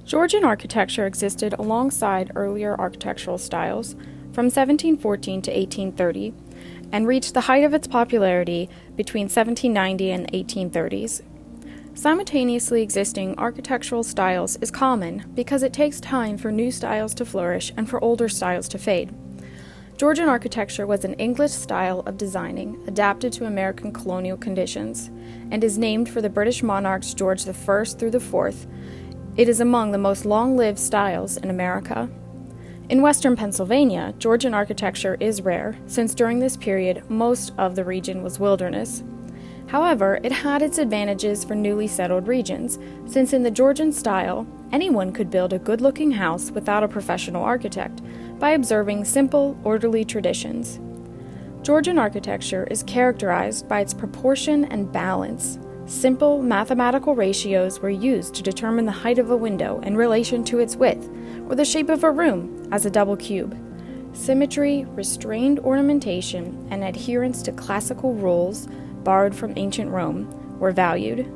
Georgian architecture existed alongside earlier architectural styles from 1714 to 1830 and reached the height of its popularity between 1790 and 1830s. Simultaneously existing architectural styles is common because it takes time for new styles to flourish and for older styles to fade. Georgian architecture was an English style of designing adapted to American colonial conditions and is named for the British monarchs George I through the IV. It is among the most long-lived styles in America. In western Pennsylvania, Georgian architecture is rare, since during this period most of the region was wilderness. However, it had its advantages for newly settled regions, since in the Georgian style, anyone could build a good-looking house without a professional architect by observing simple, orderly traditions. Georgian architecture is characterized by its proportion and balance. Simple mathematical ratios were used to determine the height of a window in relation to its width, or the shape of a room as a double cube. Symmetry, restrained ornamentation, and adherence to classical rules borrowed from ancient Rome were valued.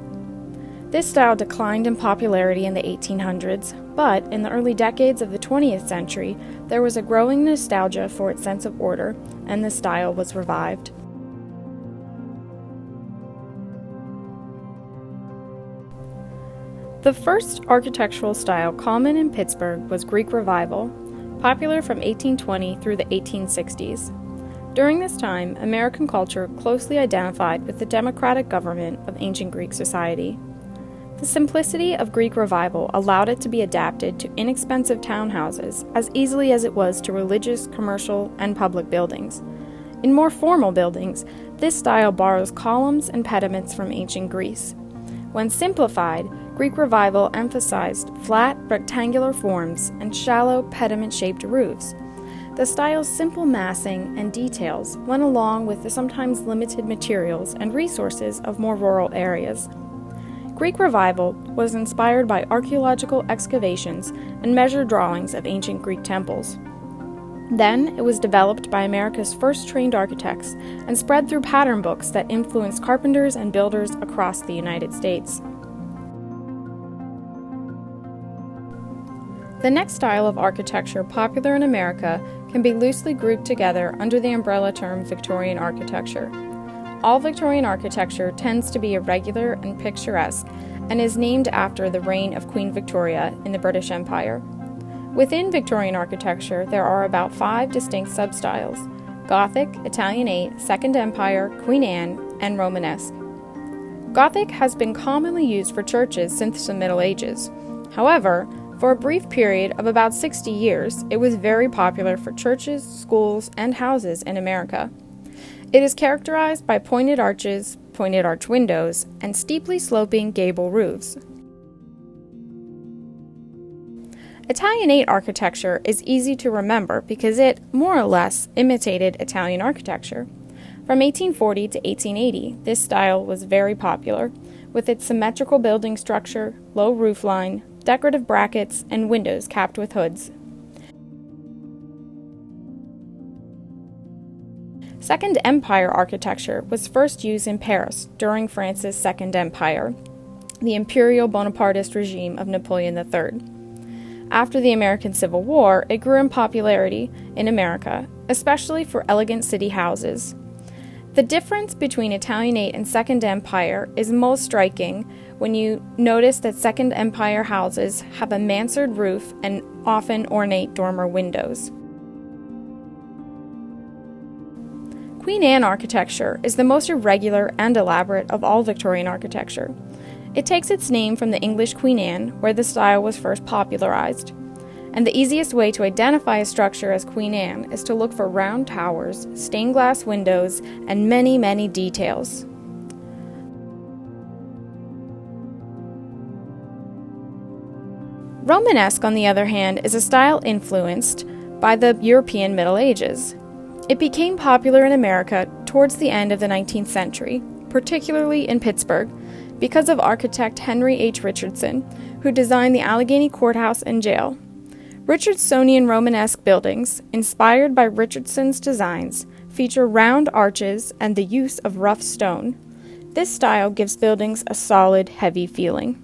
This style declined in popularity in the 1800s, but in the early decades of the 20th century, there was a growing nostalgia for its sense of order, and the style was revived. The first architectural style common in Pittsburgh was Greek Revival, popular from 1820 through the 1860s. During this time, American culture closely identified with the democratic government of ancient Greek society. The simplicity of Greek Revival allowed it to be adapted to inexpensive townhouses as easily as it was to religious, commercial, and public buildings. In more formal buildings, this style borrows columns and pediments from ancient Greece. When simplified, Greek Revival emphasized flat, rectangular forms and shallow, pediment-shaped roofs. The style's simple massing and details went along with the sometimes limited materials and resources of more rural areas. Greek Revival was inspired by archaeological excavations and measured drawings of ancient Greek temples. Then, it was developed by America's first trained architects and spread through pattern books that influenced carpenters and builders across the United States. The next style of architecture popular in America can be loosely grouped together under the umbrella term Victorian Architecture. All Victorian architecture tends to be irregular and picturesque and is named after the reign of Queen Victoria in the British Empire. Within Victorian architecture, there are about 5 distinct substyles: Gothic, Italianate, Second Empire, Queen Anne, and Romanesque. Gothic has been commonly used for churches since the Middle Ages. However, for a brief period of about 60 years, it was very popular for churches, schools, and houses in America. It is characterized by pointed arches, pointed arch windows, and steeply sloping gable roofs. Italianate architecture is easy to remember because it, more or less, imitated Italian architecture. From 1840 to 1880, this style was very popular, with its symmetrical building structure, low roofline, decorative brackets, and windows capped with hoods. Second Empire architecture was first used in Paris during France's Second Empire, the imperial Bonapartist regime of Napoleon III. After the American Civil War, it grew in popularity in America, especially for elegant city houses. The difference between Italianate and Second Empire is most striking when you notice that Second Empire houses have a mansard roof and often ornate dormer windows. Queen Anne architecture is the most irregular and elaborate of all Victorian architecture. It takes its name from the English Queen Anne, where the style was first popularized. And the easiest way to identify a structure as Queen Anne is to look for round towers, stained glass windows, and many, many details. Romanesque, on the other hand, is a style influenced by the European Middle Ages. It became popular in America towards the end of the 19th century, particularly in Pittsburgh, because of architect Henry H. Richardson, who designed the Allegheny Courthouse and Jail. Richardsonian Romanesque buildings, inspired by Richardson's designs, feature round arches and the use of rough stone. This style gives buildings a solid, heavy feeling.